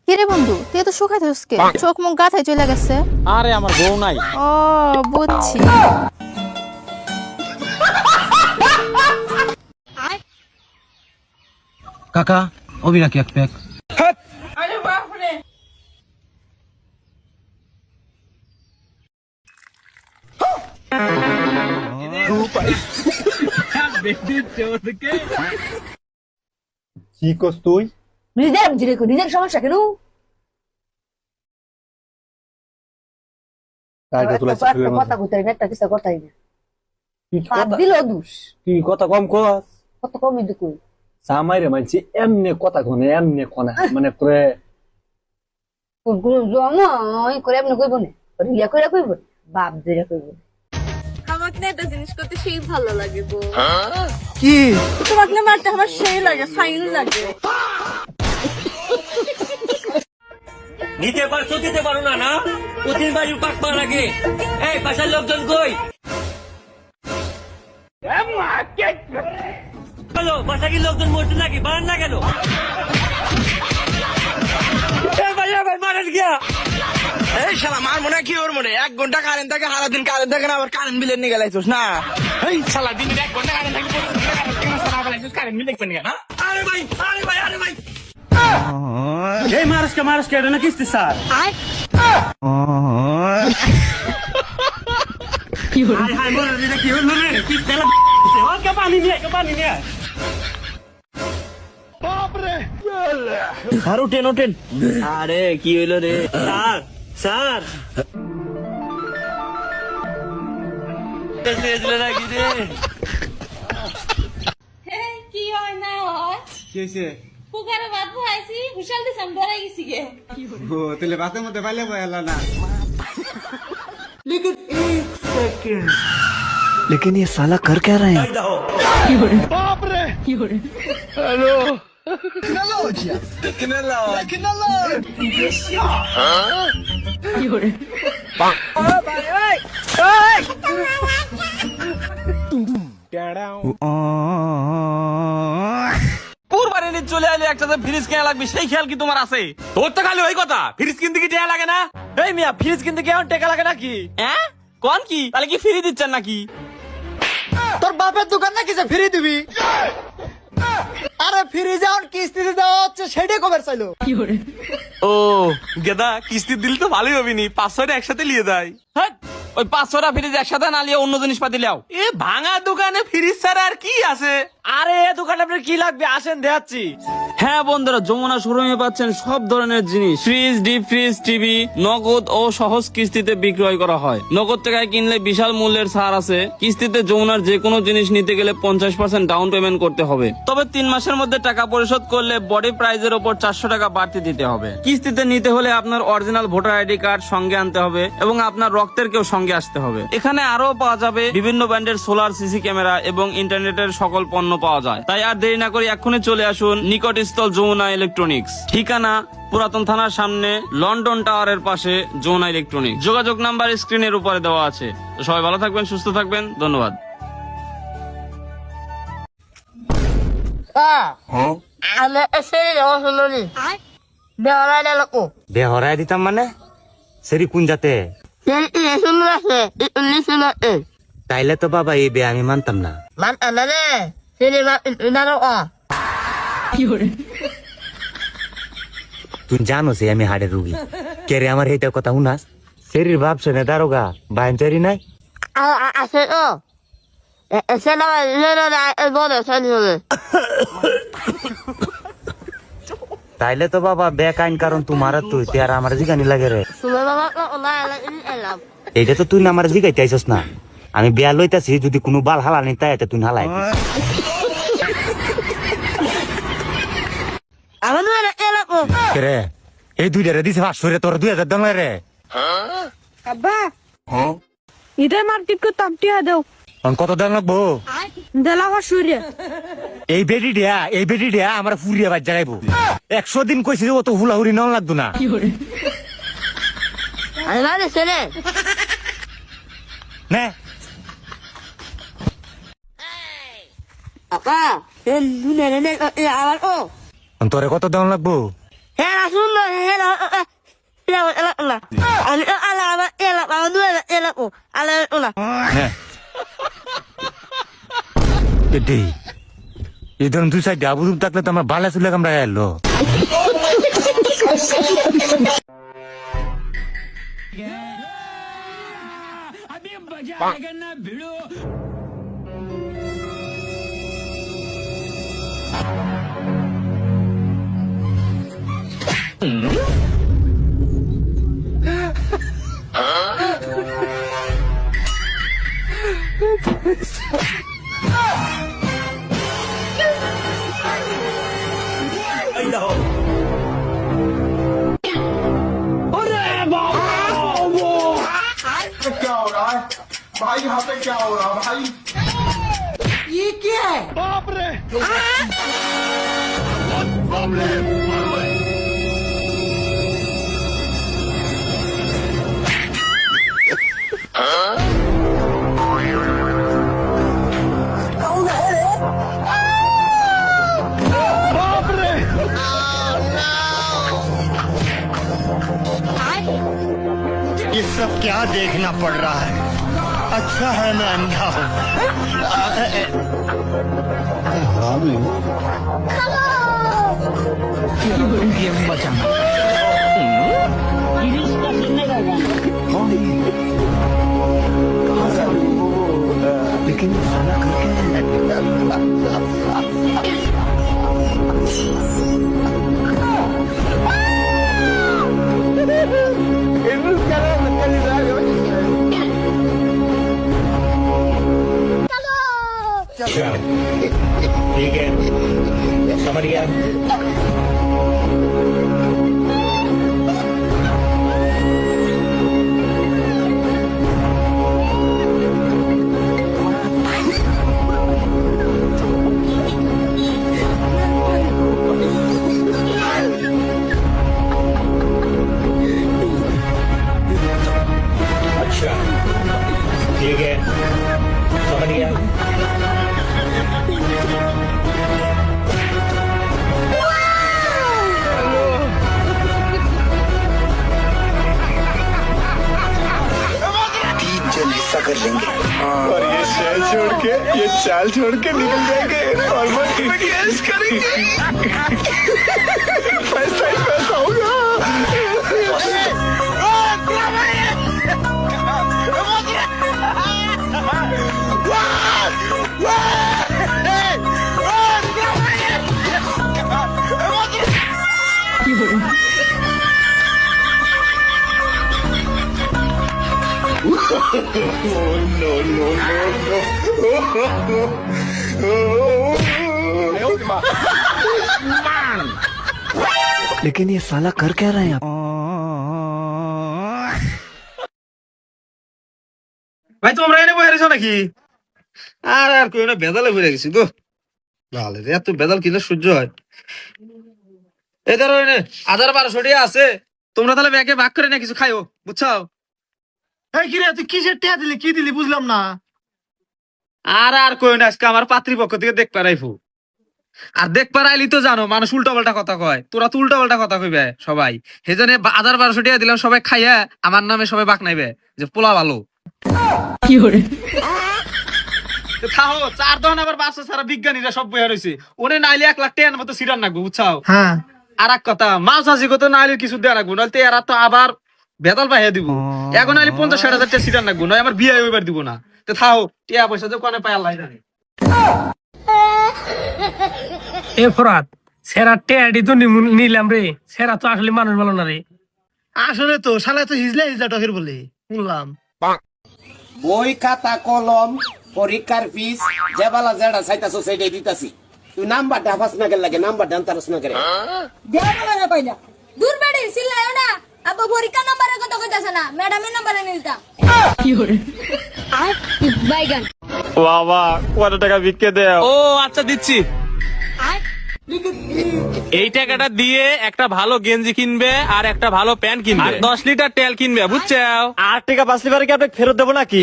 কিরে বন্ধু, তুই তো শুকাইছিস কে? চোখ মুখ গাথায় চলে গেছে। আরে আমার বউ নাই। ও বুঝছি। কাকা অবি নাকি এক প্যাক। কি করছ তুই? নিজের সমস্যা কেন? টাকা তুলা কথা কইতে না, একটা কিছু কথাই না। তুই বাদ দিল দুষ, তুই কথা কম কস। কত কমই তো কই। সামাইরে মানছি এমনি কথা কোনে এমনি কোনা মানে করে কোন জমই করে এমনি কইব না, রিয়া কইরা কইব, বাপ ধরে কইব। আমাকে না একটা জিনিস করতে সেই ভালো লাগে গো। কি তোমাকে না মারতে আমার সেই লাগে, ফাইন লাগে। নিতে পারছো দিতে পারো না না প্রতিদিন বাড়ির পাক পা লাগে। এই পাশের লোকজন কই? হ্যালো, বাসা কি লোকজন মরছে নাকি? বাড়ান না কেন? মারেন গিয়া এই শালা মার মনে কি ওর মনে 1 ঘন্টা কারেন্ট থাকে, সারাদিন কারেন্ট থাকে না, আবার কারেন্ট বিলের নিয়ে গেলাইছিস না? এই শালা দিনের 1 ঘন্টা কারেন্ট থাকে, কারেন্ট বিল দেখবেন না? আরে ভাই আরে ভাই আরে ভাই এই মারস কে এটা না কিস্তি স্যার। হাই হাই মরে দিলে কি হলো রে? কি তেলা ওকে পানি নিয়ে আর ওঠেন। আরে কি হইলো রে? স্যার স্যার নাকি রে? কি হয় না হয়? কি হইছে? কুকারে ভাত বহাইছি, হুশাল দিছাম ডরাই গেছি গে। ও তাহলে ভাতের মধ্যে পাইলে বয়ালা না। लेकिन ये साला कर क्या रहे हैं? কুরবানি চলে আইলে একসাথে ফ্রিজ কেনা লাগবে, সেই খেয়াল কি তোমার আছে? তোর তো খালি ওই কথা, ফ্রিজ কিনতে কি টাকা লাগে না? এই মিয়া, ফ্রিজ কিনতে কি এখন টাকা লাগে নাকি? হ্যাঁ কোন কি? তাহলে কি ফ্রি দিচ্ছেন নাকি? তোর বাপের দোকান নাকি যে ফ্রি দিবি? আরে ফ্রি যখন কিস্তিতে দেওয়া হচ্ছে সেটাই কবে চাইলো? ও গেদা, কিস্তি দিলে তো ভালোই হবি নি, 500টা একসাথে লিয়ে দেয়। হ্যাঁ, ওই 500টা ফ্রিজ একসাথে না লিয়ে অন্য জিনিসপাতি লিয়াও। এ ভাঙা দোকানে ফ্রিজ ছাড়া আর কি আছে? আরে এ দোকানে আপনার কি লাগবে আসেন দেখাচ্ছি। হ্যাঁ বন্ধুরা, যমুনা শোরুমে পাচ্ছেন সব ধরনের জিনিস, ফ্রিজ, ডিপ ফ্রিজ, টিভি নগদ ও সহজ কিস্তিতে বিক্রয় করা হয়। নগদ টাকায় কিনলে বিশাল মূল্যের ছাড় আছে। কিস্তিতে যমুনার যে কোনো জিনিস নিতে গেলে 50% ডাউন পেমেন্ট করতে হবে। তবে 3 মাসের মধ্যে টাকা পরিশোধ করলে বডি প্রাইজের ওপর 400 টাকা বাড়তি দিতে হবে। কিস্তিতে নিতে হলে আপনার অরিজিনাল ভোটার আইডি কার্ড সঙ্গে আনতে হবে এবং আপনার রক্তের কেউ সঙ্গে আসতে হবে। এখানে আরো পাওয়া যাবে বিভিন্ন ব্র্যান্ডের সোলার, সিসি ক্যামেরা এবং ইন্টারনেটের সকল পণ্য পাওয়া যায়। তাই আর দেরি না করে এক্ষুনি চলে আসুন নিকটস্থল যমুনা ইলেকট্রনিক্স। ঠিকানা পুরাতন থানার সামনে, লন্ডন টাওয়ারের পাশে যমুনা ইলেকট্রনিক্স। যোগাযোগ নাম্বার স্ক্রিনের উপরে দেওয়া আছে। তো সবাই ভালো থাকবেন, সুস্থ থাকবেন, ধন্যবাদ। আমি এসে যাওয়া হলো নি, বেহরা লাগো। बेहराय दिता माने सेरी कुन जाते শুনলো আছে, শুনলো ताइले तो बाबा ये बे आमी मानतम ना মান আনারে সিনেমা ইনারো আ तुम जानो से आमी हाडे रुगी के रे আমার এইটা কথা হুনাস সেরির বাপ শুনে দারোগা বাইনচারি নাই আছে ও এসে না লেলো না বড় সানিলে তাইলে তো বাবা বেক আইন কারণ তোমার তুই তে আর আমার জিগানি লাগে রে শুনে বাবা না এলাম এইটা তো তুই না আমার জিগাইতে আইছস না আমি বিয়া লইতাছি যদি কোনো বাল হালা নি তাই তুই হালাই আমার না এলাকো রে এই দুইটা রে দিছে 500 রে তোর 2000 দন রে আব্বা এটা মার্কেট কো তাপটিয়া দাও। অন কত দাম লাগবো দেলাওয়া শুরে এই বেডি দিয়া আমরা ফুরিয়া বাজ জাগাইবো 100 দিন কইছি ও তো হুলাহুরি নন লাগতো না আমি মানে সেনে নে আপা এই লুনে নে আমার ও তোরে কত দাম লাগবো হ্যাঁ শুনলো হ্যাঁ এই ধরুন দুই সাইডে আবুদুব থাকলে তো আমার বালা চুলে আমরা এলো ये सब क्या देखना पड़ रहा है अच्छा है मैं अंधा हूँ ठीक है समझ गया अच्छा ठीक है समझ गया कर लेंगे और ये शहर छोड़ के ये चाल छोड़ के निकल जाएंगे और बस करेंगे पैसा ही पैसा होगा लेकिन ये साला कर क्या रहे हैं ভাই তোমরা এনে বসে নাকি আর কই না বেদালে ঘুরে গেছি তো ভালো রে এত বেদাল কিনা সহ্য হয় এই ধরো এনে 1200 টাকা আছে তোমরা তাহলে ব্যাগে ভাগ করে না কিছু খাইও বুঝছো এই কি রে তুই কিসের টিয়া দিলি কি দিলি বুঝলাম না আর কই না আজকে আমার পাত্রীপক্ষ থেকে দেখ পারাইফু আর দেখ পারাইলি তো জানো মানুষ উল্টা পাল্টা কথা কয় তোরা তো উল্টা পাল্টা কথা কইবে সবাই সেজন্য 1200 টাকা দিলাম সবাই খাইয়া আমার নামে সবাই বাক নাইবে যে পোলা ভালো কি করে খাও 4 দহন আবার বাসা সারা বিজ্ঞানীরা সব বইয়া রইছে ওনে নাইলে 1 লাখ টাকার মতো সিরান রাখবো বুঝছাও হ্যাঁ আর এক কথা মাছ আসি কত নাইলে কিছু দেয়া রাখবো নাহলে এরা তো আবার বেতাল পাইয়া দিব এখন নাইলে 50-60 হাজার টাকা সিরান রাখবো নয় আমার বিয়ে হইবার দিব না তো থাও টিয়া পয়সা যে কোনে পায় আল্লাহ জানে এ ফরাত সেরা টেডি তো নিলাম রে সেরা তো আসলে মানুষ ভালো না রে আসলে তো শালা তো হিজলা টকের বলে শুনলাম বই খাতা কলম পরীক্ষার ফিস যেবালা যেটা চাইতাছো সেটাই দিতাছি তুই নাম্বারটা হাফাস না গেল লাগে নাম্বারটা আনতারস না করে দেওয়া না পাইলা দূর বাড়ি সিল্লায়ও না আব্বা পরীক্ষা নাম্বারের কথা কইতাছ না ম্যাডামের নাম্বারে নিলতা কি করে আর বাইগান বাবা কত টাকা বিক্কে দেও ও আচ্ছা দিচ্ছি এই টাকাটা দিয়ে একটা ভালো গেঞ্জি কিনবে আর একটা ভালো প্যান্ট কিনবে আর 10 লিটার তেল কিনবে বুঝছো 8 টাকা 5 লিটার কি আপনি ফেরত দেবো নাকি